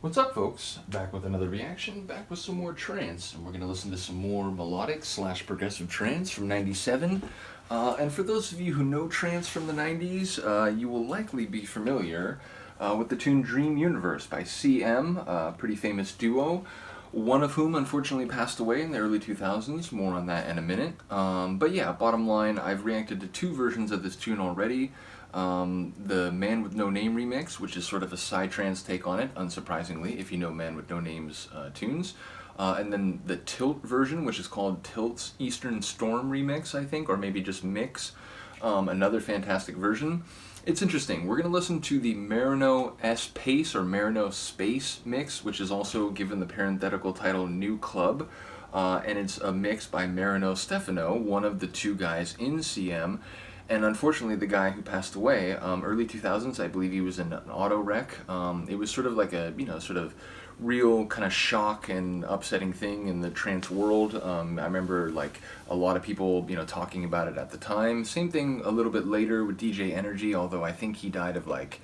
What's up, folks? Back with another reaction, back with some more trance, and we're going to listen to some more melodic / progressive trance from '97. And for those of you who know trance from the '90s, you will likely be familiar with the tune Dream Universe by CM, a pretty famous duo, one of whom unfortunately passed away in the early 2000s, more on that in a minute. But yeah, bottom line, I've reacted to two versions of this tune already. The Man with No Name remix, which is sort of a psytrance take on it, unsurprisingly, if you know Man with No Name's tunes. And then the Tilt version, which is called Tilt's Eastern Storm remix, I think, or maybe just mix. Another fantastic version. It's interesting. We're going to listen to the Marino S.Pace or Marino Space mix, which is also given the parenthetical title New Club. And it's a mix by Marino Stephano, one of the two guys in CM. And unfortunately, the guy who passed away, early 2000s, I believe he was in an auto wreck. It was sort of like a, sort of real kind of shock and upsetting thing in the trance world. I remember like a lot of people, talking about it at the time. Same thing a little bit later with DJ Energy, although I think he died of like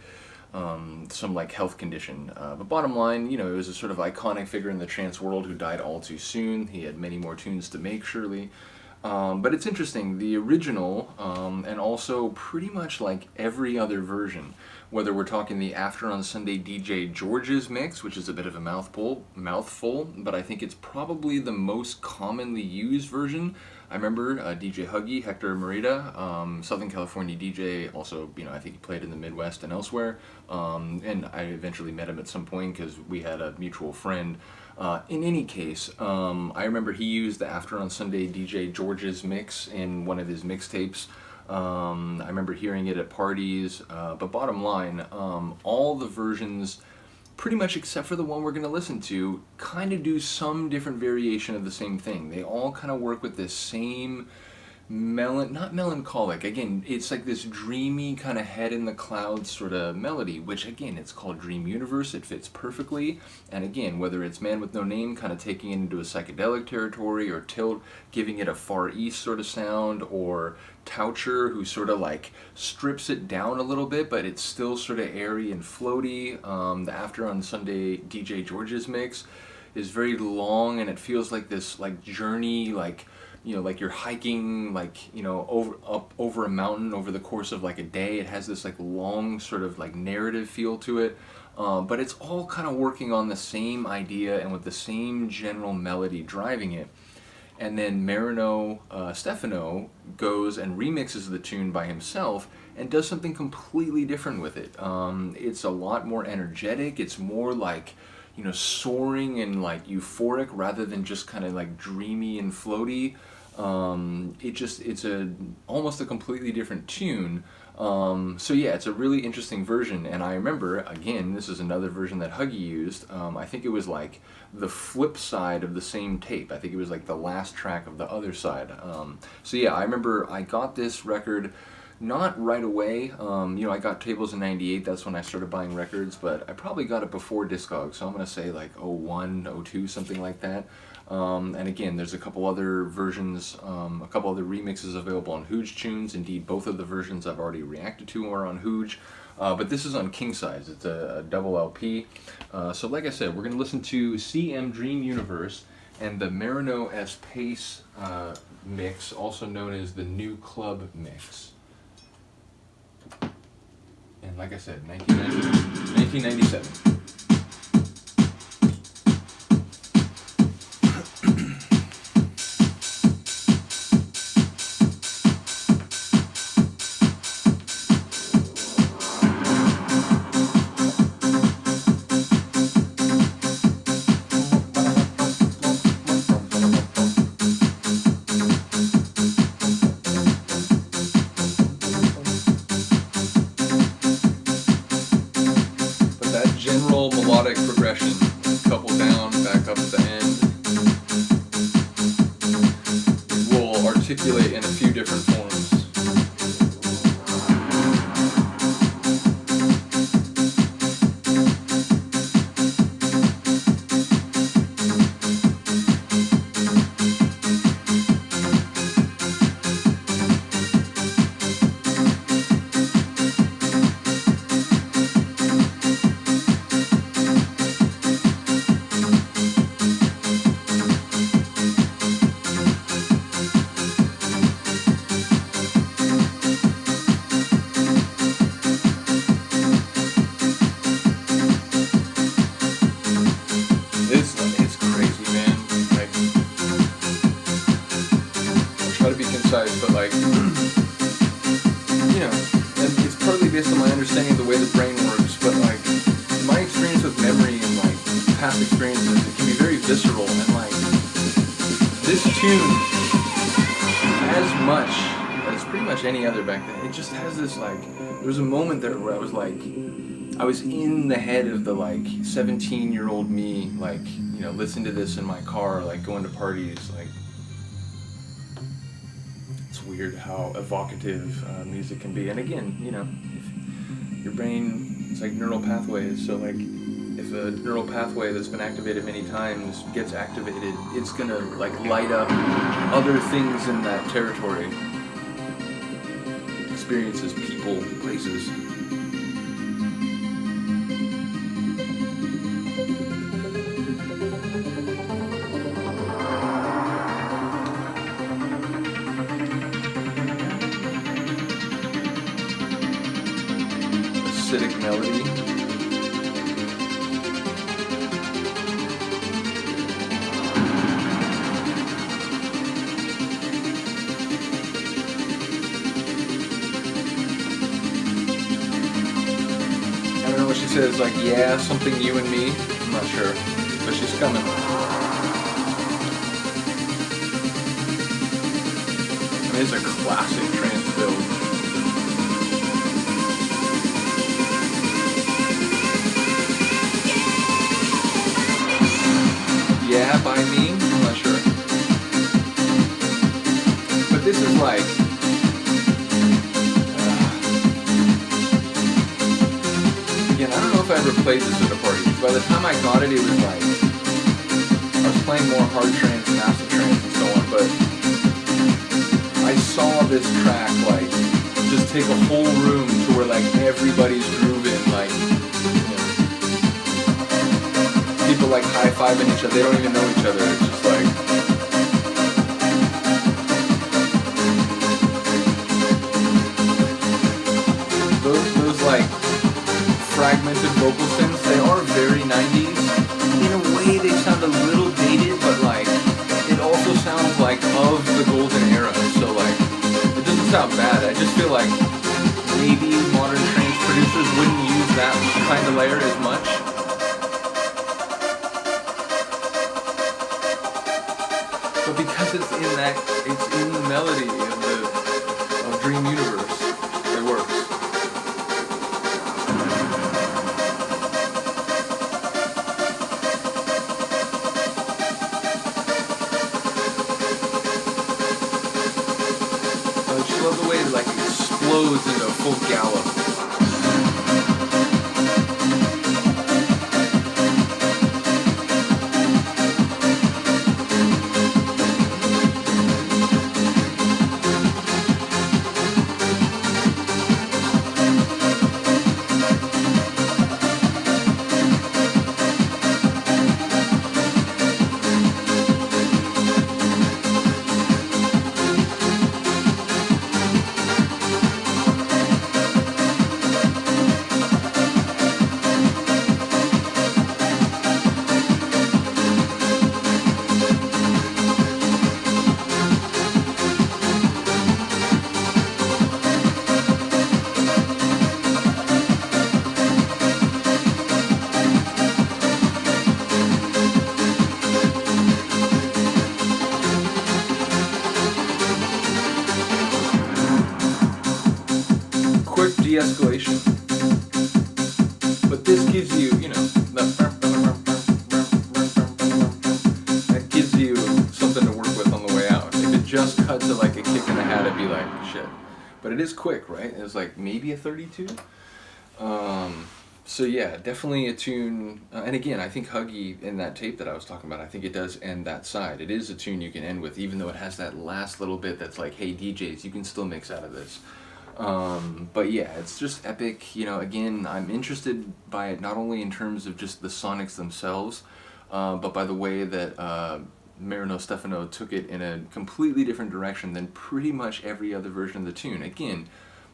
some like health condition. But bottom line, it was a sort of iconic figure in the trance world who died all too soon. He had many more tunes to make, surely. But it's interesting, the original, and also pretty much like every other version, whether we're talking the After on Sunday DJ George's mix, which is a bit of a mouthful, but I think it's probably the most commonly used version. I remember DJ Huggy, Hector Merida, Southern California DJ, also, I think he played in the Midwest and elsewhere, and I eventually met him at some point because we had a mutual friend. In any case, I remember he used the After on Sunday DJ George's mix in one of his mixtapes. I remember hearing it at parties, but bottom line, all the versions, pretty much except for the one we're going to listen to, kind of do some different variation of the same thing. They all kind of work with this same not melancholic, again, it's like this dreamy kind of head in the clouds sort of melody, which again, it's called Dream Universe, it fits perfectly. And again, whether it's Man with No Name kind of taking it into a psychedelic territory, or Tilt giving it a Far East sort of sound, or Toucher who sort of like strips it down a little bit, but it's still sort of airy and floaty. The After on Sunday DJ George's mix is very long, and it feels like this like journey, like like you're hiking, like, over a mountain over the course of like a day. It has this like long sort of like narrative feel to it, but it's all kind of working on the same idea and with the same general melody driving it. And then Marino Stephano goes and remixes the tune by himself and does something completely different with it. It's a lot more energetic. It's more like, soaring and like euphoric rather than just kind of like dreamy and floaty. It's almost a completely different tune. So yeah, it's a really interesting version, and I remember, again, this is another version that Huggy used. I think it was like the flip side of the same tape. I think it was like the last track of the other side. So yeah, I remember I got this record not right away. I got Tables in '98, that's when I started buying records, but I probably got it before Discogs, so I'm going to say like '01, '02, something like that. And again, there's a couple other versions, a couple other remixes available on Hooge Tunes. Indeed, both of the versions I've already reacted to are on Hooge. But this is on King Size. It's a double LP. So like I said, we're going to listen to CM Dream Universe and the Marino S.Pace mix, also known as the New Club mix. And like I said, 1997. Melodic progression, couple down, back up at the end, will articulate in a few different forms. past experiences, it can be very visceral, and like this tune, as much as pretty much any other back then, it just has this like, there was a moment there where I was like, I was in the head of the like 17-year-old me, like, you know, listening to this in my car, like going to parties, like, it's weird how evocative music can be. And again, you know, if your brain, it's like neural pathways, so like, if a neural pathway that's been activated many times gets activated, it's gonna like light up other things in that territory. Experiences, people, places. Acidic melody. She says like, yeah, something you and me. I'm not sure, but she's coming. I mean, it's a classic trance build. Yeah, by me. I'm not sure, but this is like. Again, I don't know if I ever played this at a party, because by the time I got it, it was like, I was playing more hard trance and acid trance and so on, but I saw this track, like, just take a whole room to where, like, everybody's grooving, like, you know, people, like, high-fiving each other, they don't even know each other, it's just like, those like, fragmented vocal synths, they are very 90s. In a way, they sound a little dated, but like, it also sounds like of the golden era, so like, it doesn't sound bad. I just feel like maybe modern trance producers wouldn't use that kind of layer as much. But because it's in that, it's in the melody of Dream Universe, it works. I love the way it like explodes into a full gallop. De-escalation, but this gives you, you know, that gives you something to work with on the way out. If it just cut to like a kick in the hat, it'd be like shit. But it is quick, right? It's like maybe a 32. So yeah, definitely a tune. And again, I think Huggy in that tape that I was talking about, I think it does end that side. It is a tune you can end with, even though it has that last little bit that's like, hey DJs, you can still mix out of this. But yeah, it's just epic. You know, again, I'm interested by it not only in terms of just the sonics themselves, but by the way that Marino Stephano took it in a completely different direction than pretty much every other version of the tune. Again,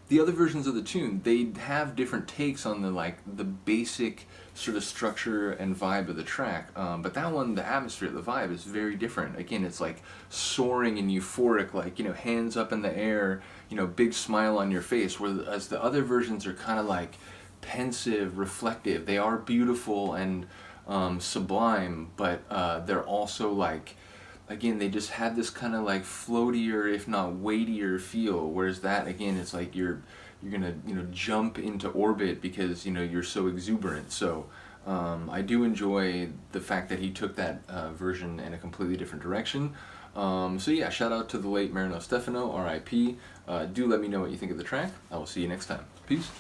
the other versions of the tune, they have different takes on the like the basic sort of structure and vibe of the track, but that one, the atmosphere, the vibe is very different. Again, it's like soaring and euphoric, like, you know, hands up in the air, you know, big smile on your face, whereas the other versions are kind of like pensive, reflective. They are beautiful and sublime, but they're also like, again, they just have this kind of like floatier, if not weightier feel. Whereas that, again, it's like you're gonna, you know, jump into orbit because, you know, you're so exuberant. So I do enjoy the fact that he took that version in a completely different direction. So yeah, shout out to the late Marino Stephano, R.I.P. Do let me know what you think of the track. I will see you next time. Peace.